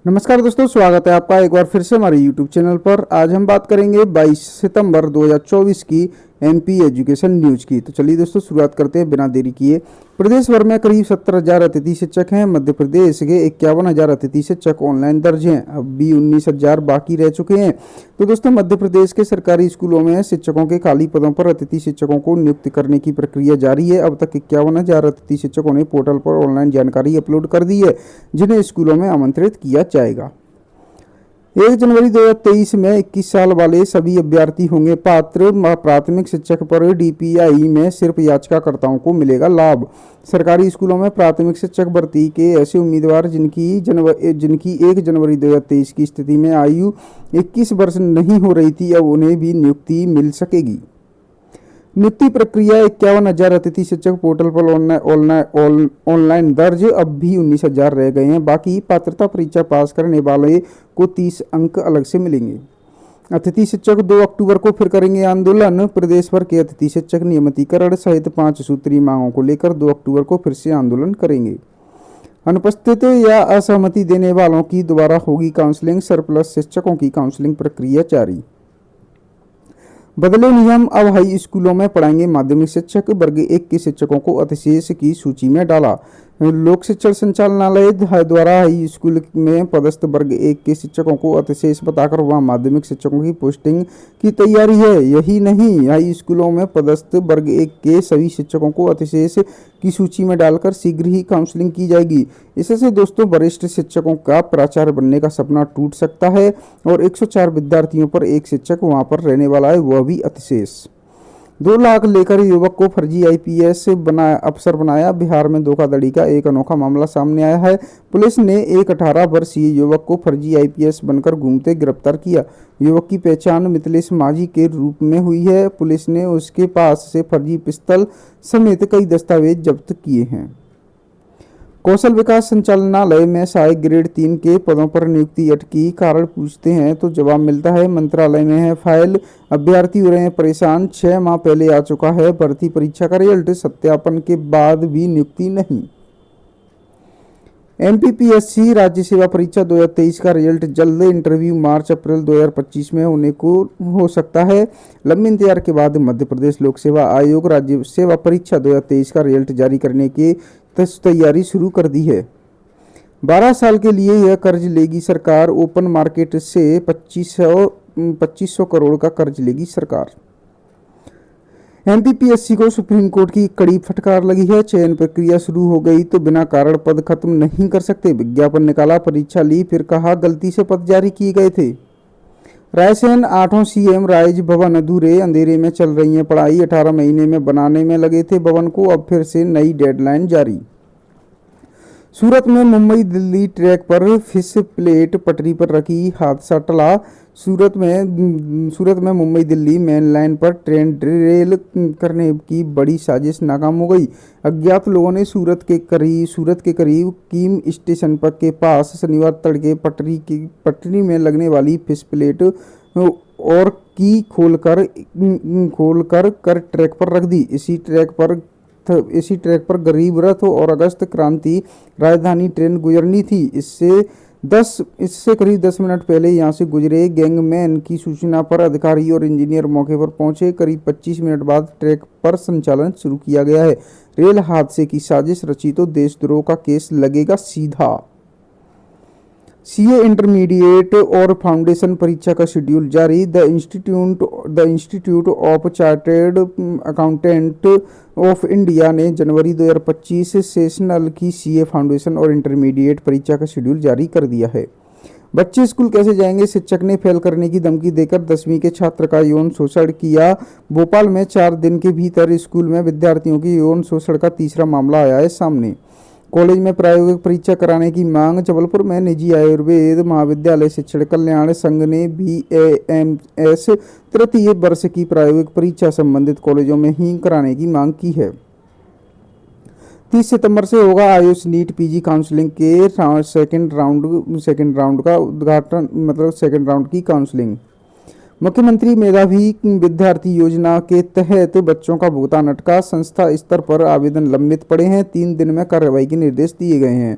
नमस्कार दोस्तों, स्वागत है आपका एक बार फिर से हमारे YouTube चैनल पर। आज हम बात करेंगे 22 सितंबर 2024 की एमपी एजुकेशन न्यूज की। तो चलिए दोस्तों, शुरुआत करते हैं बिना देरी किए। प्रदेश भर में करीब 70,000 अतिथि शिक्षक हैं। मध्य प्रदेश के 51,000 अतिथि शिक्षक ऑनलाइन दर्ज हैं। अब भी 19,000 बाकी रह चुके हैं। तो दोस्तों, मध्य प्रदेश के सरकारी स्कूलों में शिक्षकों के खाली पदों पर अतिथि शिक्षकों को नियुक्त करने की प्रक्रिया जारी है। अब तक 51,000 अतिथि शिक्षकों ने पोर्टल पर ऑनलाइन जानकारी अपलोड कर दी है, जिन्हें स्कूलों में आमंत्रित किया जाएगा। 1 जनवरी 2023 में 21 साल वाले सभी अभ्यर्थी होंगे पात्र। प्राथमिक शिक्षक पर डीपीआई में सिर्फ याचिकाकर्ताओं को मिलेगा लाभ। सरकारी स्कूलों में प्राथमिक शिक्षक भर्ती के ऐसे उम्मीदवार जिनकी 1 जनवरी 2023 की स्थिति में आयु 21 वर्ष नहीं हो रही थी, अब उन्हें भी नियुक्ति मिल सकेगी। नियुक्ति प्रक्रिया 51,000 अतिथि शिक्षक पोर्टल पर ऑनलाइन दर्ज। अब भी 19,000 रह गए हैं बाकी। पात्रता परीक्षा पास करने वाले को 30 अंक अलग से मिलेंगे। अतिथि शिक्षक 2 अक्टूबर को फिर करेंगे आंदोलन। प्रदेश भर के अतिथि शिक्षक नियमितीकरण सहित 5 सूत्रीय मांगों को लेकर 2 अक्टूबर को फिर से आंदोलन करेंगे। अनुपस्थित या असहमति देने वालों की दोबारा होगी काउंसलिंग। सरप्लस शिक्षकों की काउंसलिंग प्रक्रिया जारी। बदले नियम, अब हाई स्कूलों में पढ़ाएंगे माध्यमिक शिक्षक। वर्ग 1 के शिक्षकों को अतिशेष की सूची में डाला। लोक शिक्षण संचालनालय द्वारा हाई स्कूल में पदस्थ वर्ग 1 के शिक्षकों को अतिशेष बताकर वहां माध्यमिक शिक्षकों की पोस्टिंग की तैयारी है। यही नहीं, हाई स्कूलों में पदस्थ वर्ग 1 के सभी शिक्षकों को अतिशेष की सूची में डालकर शीघ्र ही काउंसलिंग की जाएगी। इससे दोस्तों, वरिष्ठ शिक्षकों का प्राचार्य बनने का सपना टूट सकता है और 104 विद्यार्थियों पर एक शिक्षक वहां पर रहने वाला है, वह भी अतिशेष। 2 लाख लेकर युवक को फर्जी आईपीएस अफसर बनाया। बिहार में धोखाधड़ी का एक अनोखा मामला सामने आया है। पुलिस ने एक 18 वर्षीय युवक को फर्जी आईपीएस बनकर घूमते गिरफ्तार किया। युवक की पहचान मिथिलेश माझी के रूप में हुई है। पुलिस ने उसके पास से फर्जी पिस्तौल समेत कई दस्तावेज जब्त किए हैं। कौशल विकास संचालनालय में सहायक ग्रेड 3 के पदों पर नियुक्ति अटकी। कारण पूछते हैं तो जवाब मिलता है मंत्रालय में है फाइल। अभ्यर्थी हो रहे हैं परेशान। 6 माह पहले आ चुका है भर्ती परीक्षा का रिजल्ट, सत्यापन के बाद भी नियुक्ति नहीं। एमपीपीएससी राज्य सेवा परीक्षा 2023 का रिजल्ट जल्द। इंटरव्यू मार्च अप्रैल 2025 में होने को हो सकता है। लंबे इंतजार के बाद मध्य प्रदेश लोक सेवा आयोग राज्य सेवा परीक्षा 2023 का रिजल्ट जारी करने की तैयारी शुरू कर दी है। 12 साल के लिए यह कर्ज लेगी सरकार। ओपन मार्केट से 2500 करोड़ का कर्ज लेगी सरकार। एमपीपीएससी को सुप्रीम कोर्ट की कड़ी फटकार लगी है। चयन प्रक्रिया शुरू हो गई तो बिना कारण पद खत्म नहीं कर सकते। विज्ञापन निकाला, परीक्षा ली, फिर कहा गलती से पद जारी किए गए थे। रायसेन 8वां सीएम राइज भवन अधूरे। अंधेरे में चल रही है पढ़ाई। 18 महीने में बनाने में लगे थे भवन को, अब फिर से नई डेडलाइन जारी। सूरत में मुंबई दिल्ली ट्रैक पर फिश प्लेट पटरी पर रखी, हादसा टला। सूरत में मुंबई दिल्ली मेन लाइन पर ट्रेन डिरेल करने की बड़ी साजिश नाकाम हो गई। अज्ञात लोगों ने सूरत के करीब कीम स्टेशन पर के पास शनिवार तड़के पटरी में लगने वाली फिश प्लेट और की खोलकर ट्रैक पर रख दी। इसी ट्रैक पर गरीब रथ और अगस्त क्रांति राजधानी ट्रेन गुजरनी थी। इससे करीब 10 मिनट पहले यहां से गुजरे गैंगमैन की सूचना पर अधिकारी और इंजीनियर मौके पर पहुंचे। करीब 25 मिनट बाद ट्रैक पर संचालन शुरू किया गया है। रेल हादसे की साजिश रची तो देशद्रोह का केस लगेगा सीधा। सीए इंटरमीडिएट और फाउंडेशन परीक्षा का शेड्यूल जारी। The institute of chartered accountant of India ने जनवरी 2025 सेशनल की सीए फाउंडेशन और इंटरमीडिएट परीक्षा का शेड्यूल जारी कर दिया है। बच्चे स्कूल कैसे जाएंगे? शिक्षक ने फेल करने की धमकी देकर 10वीं के छात्र का यौन शोषण किया। भोपाल में 4 दिन के भीतर स्कूल में विद्यार्थियों की यौन शोषण का तीसरा मामला आया है सामने। कॉलेज में प्रायोगिक परीक्षा कराने की मांग। जबलपुर में निजी आयुर्वेद महाविद्यालय शिक्षण कल्याण संघ ने BAMS तृतीय वर्ष की प्रायोगिक परीक्षा संबंधित कॉलेजों में ही कराने की मांग की है। 30 सितंबर से होगा आयुष नीट पीजी काउंसलिंग के सेकेंड राउंड का उद्घाटन, मतलब सेकेंड राउंड की काउंसलिंग। मुख्यमंत्री मेधावी विद्यार्थी योजना के तहत बच्चों का भुगतान अटका। संस्था स्तर पर आवेदन लंबित पड़े हैं। 3 दिन में कार्रवाई के निर्देश दिए गए हैं।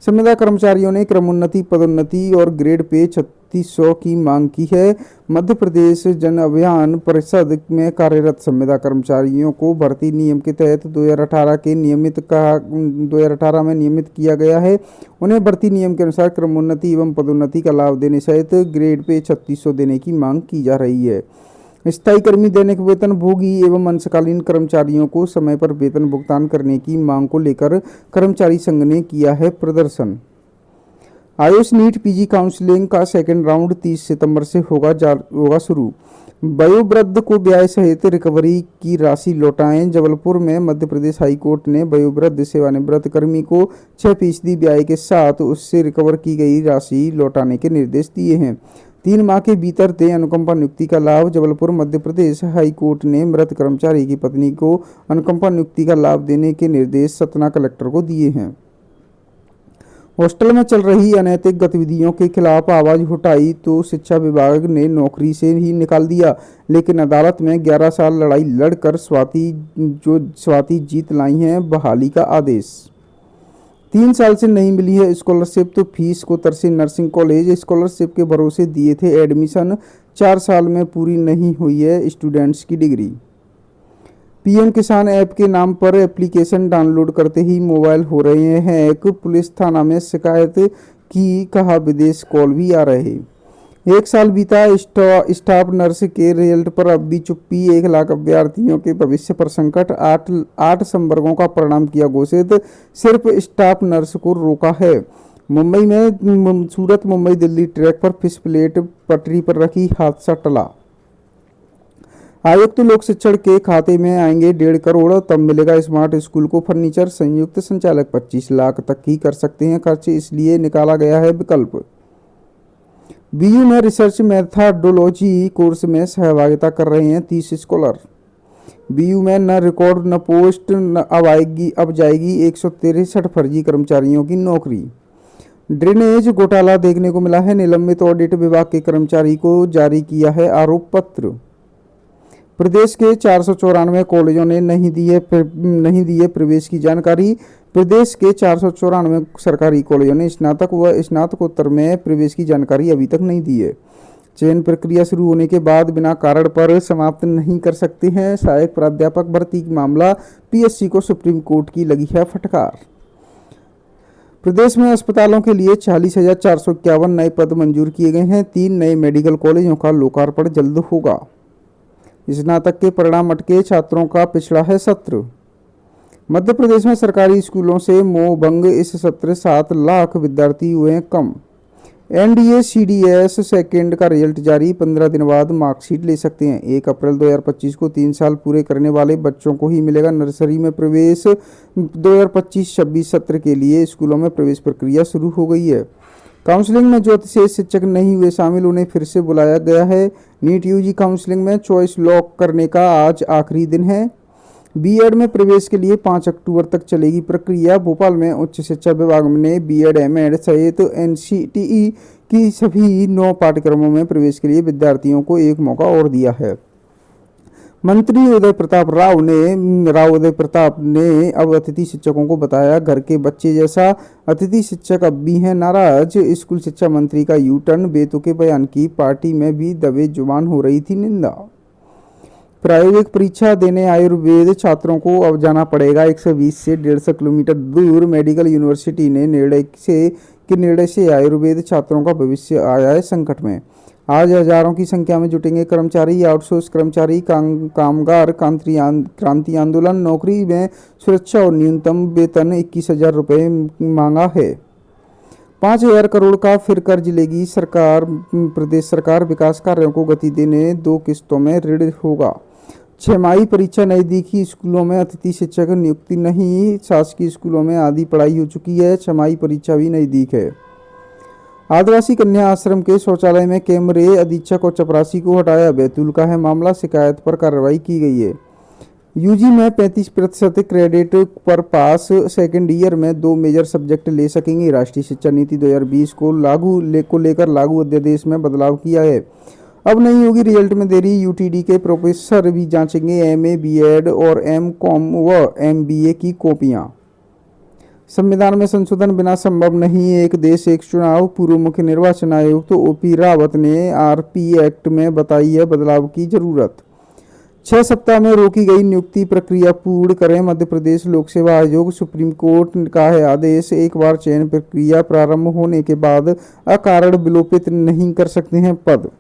संविदा कर्मचारियों ने क्रमोन्नति, पदोन्नति और ग्रेड पे 3600 की मांग की है। मध्य प्रदेश जन अभियान परिषद में कार्यरत संविदा कर्मचारियों को भर्ती नियम के तहत 2018 में नियमित किया गया है। उन्हें भर्ती नियम के अनुसार क्रमोन्नति एवं पदोन्नति का लाभ देने सहित ग्रेड पे 3600 देने की मांग की जा रही है। स्थायी कर्मी, दैनिक वेतन भोगी एवं अंशकालीन कर्मचारियों को समय पर वेतन भुगतान करने की मांग को लेकर कर्मचारी संघ ने किया है प्रदर्शन। आयुष नीट पीजी काउंसलिंग का सेकेंड राउंड 30 सितंबर से होगा शुरू। वयोवृद्ध को ब्याज सहित रिकवरी की राशि लौटाएं। जबलपुर में मध्य प्रदेश हाईकोर्ट ने वयोवृद्ध सेवानिवृत्त कर्मी को 6% ब्याज के साथ उससे रिकवर की गई राशि लौटाने के निर्देश दिए हैं। 3 माह के भीतर दें अनुकंपा नियुक्ति का लाभ। जबलपुर मध्य प्रदेश हाईकोर्ट ने मृत कर्मचारी की पत्नी को अनुकंपा नियुक्ति का लाभ देने के निर्देश सतना कलेक्टर को दिए हैं। हॉस्टल में चल रही अनैतिक गतिविधियों के खिलाफ आवाज उठाई तो शिक्षा विभाग ने नौकरी से ही निकाल दिया, लेकिन अदालत में 11 साल लड़ाई लड़कर स्वाति जीत लाई हैं बहाली का आदेश। 3 साल से नहीं मिली है स्कॉलरशिप तो फीस को तरसे नर्सिंग कॉलेज। स्कॉलरशिप के भरोसे दिए थे एडमिशन, 4 साल में पूरी नहीं हुई है स्टूडेंट्स की डिग्री। पीएम किसान ऐप के नाम पर एप्लीकेशन डाउनलोड करते ही मोबाइल हो रहे हैं हैक। पुलिस थाना में शिकायत की, कहा विदेश कॉल भी आ रहे। 1 साल बीता, स्टाफ नर्स के रिजल्ट पर अब भी चुप्पी। 1 लाख अभ्यर्थियों के भविष्य पर संकट। 8 संवर्गों का परिणाम किया घोषित, सिर्फ स्टाफ नर्स को रोका है। मुंबई में सूरत मुंबई दिल्ली ट्रैक पर फिश प्लेट पटरी पर रखी, हादसा टला। आयुक्त लोक शिक्षण के खाते में आएंगे 1.5 करोड़, तब मिलेगा स्मार्ट स्कूल को फर्नीचर। संयुक्त संचालक 25 लाख तक ही कर सकते हैं खर्च, इसलिए निकाला गया है विकल्प। बीयू में रिसर्च मेथाडोलॉजी कोर्स में सहभागिता कर रहे हैं 30 स्कॉलर। बीयू में न रिकॉर्ड न पोस्ट अब जाएगी 163 फर्जी कर्मचारियों की नौकरी। ड्रेनेज घोटाला देखने को मिला है, निलंबित ऑडिट विभाग के कर्मचारी को जारी किया है आरोप पत्र। प्रदेश के 494 कॉलेजों ने नहीं दी है प्रवेश की जानकारी। प्रदेश के 494 सरकारी कॉलेजों ने स्नातक व स्नातकोत्तर में प्रवेश की जानकारी अभी तक नहीं दी है। चयन प्रक्रिया शुरू होने के बाद बिना कारण पर समाप्त नहीं कर सकते हैं। सहायक प्राध्यापक भर्ती मामला, पीएससी को सुप्रीम कोर्ट की लगी है फटकार। प्रदेश में अस्पतालों के लिए 40,451 नए पद मंजूर किए गए हैं। 3 नए मेडिकल कॉलेजों का लोकार्पण जल्द होगा। स्नातक के परिणाम अटके, छात्रों का पिछड़ा है सत्र। मध्य प्रदेश में सरकारी स्कूलों से मोह भंग, इस सत्र 7 लाख विद्यार्थी हुए हैं कम। एनडीए सीडीएस सेकेंड का रिजल्ट जारी, 15 दिन बाद मार्कशीट ले सकते हैं। 1 अप्रैल 2025 को 3 साल पूरे करने वाले बच्चों को ही मिलेगा नर्सरी में प्रवेश। 2025-26 सत्र के लिए स्कूलों में प्रवेश प्रक्रिया शुरू हो गई है। काउंसलिंग में जो अतिशेष शिक्षक नहीं हुए शामिल, उन्हें फिर से बुलाया गया है। नीट यूजी काउंसलिंग में चॉइस लॉक करने का आज आखिरी दिन है। बीएड में प्रवेश के लिए 5 अक्टूबर तक चलेगी प्रक्रिया। भोपाल में उच्च शिक्षा विभाग ने बीएड, एमएड सहित एनसीटीई की सभी 9 पाठ्यक्रमों में प्रवेश के लिए विद्यार्थियों को एक मौका और दिया है। मंत्री उदय प्रताप ने अब अतिथि शिक्षकों को बताया घर के बच्चे जैसा। अतिथि शिक्षक अब भी हैं नाराज। स्कूल शिक्षा मंत्री का यू टर्न, बेतुके बयान की पार्टी में भी दबे जुबान हो रही थी निंदा। प्रायोगिक परीक्षा देने आयुर्वेद छात्रों को अब जाना पड़ेगा 120 से 150 किलोमीटर दूर। मेडिकल यूनिवर्सिटी ने निर्णय से आयुर्वेद छात्रों का भविष्य आया है संकट में। आज हजारों की संख्या में जुटेंगे कर्मचारी, आउटसोर्स कर्मचारी, कामगार क्रांति आंदोलन। नौकरी में सुरक्षा और न्यूनतम वेतन 21,000 रुपये मांगा है। 5,000 करोड़ का फिर कर्ज लेगी सरकार। प्रदेश सरकार विकास कार्यों को गति देने 2 किस्तों में ऋण होगा। 6माही परीक्षा नजदीकी, स्कूलों में अतिथि शिक्षक नियुक्ति नहीं। शासकीय स्कूलों में आधी पढ़ाई हो चुकी है, 6माही परीक्षा भी नजदीक है। आदिवासी कन्या आश्रम के शौचालय में कैमरे, अधीक्षक और चपरासी को हटाया। बैतूल का है मामला, शिकायत पर कार्रवाई की गई है। यूजी में 35% क्रेडिट पर पास, सेकेंड ईयर में 2 मेजर सब्जेक्ट ले सकेंगे। राष्ट्रीय शिक्षा नीति 2020 को लेकर लागू अध्यादेश में बदलाव किया है। अब नहीं होगी रिजल्ट में देरी, यूटीडी के प्रोफेसर भी जांचेंगे एमए, बीएड और एमकॉम व एमबीए की कॉपियां। संविधान में संशोधन बिना संभव नहीं, एक देश एक चुनाव। पूर्व मुख्य निर्वाचन आयुक्त ओपी रावत ने आरपी एक्ट में बताई है बदलाव की जरूरत। 6 सप्ताह में रोकी गई नियुक्ति प्रक्रिया पूर्ण करें मध्य प्रदेश लोक सेवा आयोग। सुप्रीम कोर्ट का है आदेश, एक बार चयन प्रक्रिया प्रारंभ होने के बाद अकारण विलोपित नहीं कर सकते हैं पद।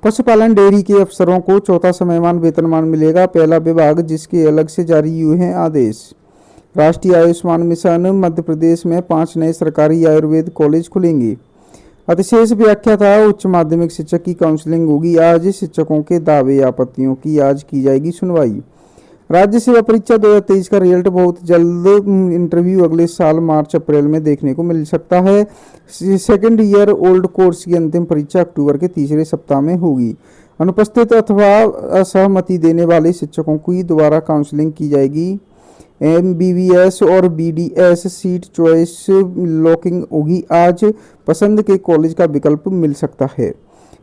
पशुपालन डेयरी के अफसरों को चौथा समयमान वेतनमान मिलेगा, पहला विभाग जिसके अलग से जारी हुए हैं आदेश। राष्ट्रीय आयुष्मान मिशन, मध्य प्रदेश में 5 नए सरकारी आयुर्वेद कॉलेज खुलेंगे। अधिशेष व्याख्या था, उच्च माध्यमिक शिक्षक की काउंसलिंग होगी आज। शिक्षकों के दावे आपत्तियों की आज की जाएगी सुनवाई। राज्य सेवा परीक्षा 2023 का रिजल्ट बहुत जल्द, इंटरव्यू अगले साल मार्च अप्रैल में देखने को मिल सकता है। सेकेंड ईयर ओल्ड कोर्स की अंतिम परीक्षा अक्टूबर के तीसरे सप्ताह में होगी। अनुपस्थित अथवा असहमति देने वाले शिक्षकों की दोबारा काउंसलिंग की जाएगी। MBBS और BDS सीट चॉइस लॉकिंग होगी आज। पसंद के कॉलेज का विकल्प मिल सकता है।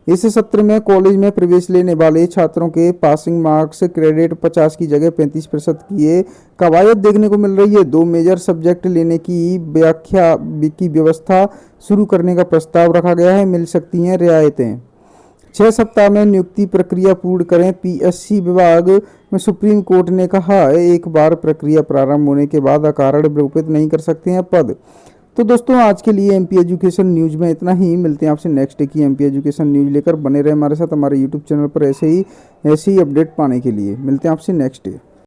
इस सत्र में कॉलेज में प्रवेश लेने वाले छात्रों के पासिंग मार्क्स क्रेडिट 50 की जगह 35% की कवायद देखने को मिल रही है। 2 मेजर सब्जेक्ट लेने की व्याख्या की व्यवस्था शुरू करने का प्रस्ताव रखा गया है। मिल सकती हैं रियायतें। 6 सप्ताह में नियुक्ति प्रक्रिया पूर्ण करें PSC विभाग में। सुप्रीम कोर्ट ने कहा है, एक बार प्रक्रिया प्रारंभ होने के बाद अकारण विलोपित नहीं कर सकते हैं पद। तो दोस्तों आज के लिए MP एजुकेशन न्यूज में इतना ही। मिलते हैं आपसे नेक्स्ट डे की MP एजुकेशन न्यूज लेकर। बने रहे हमारे साथ हमारे YouTube चैनल पर ऐसे ही अपडेट पाने के लिए। मिलते हैं आपसे नेक्स्ट डे।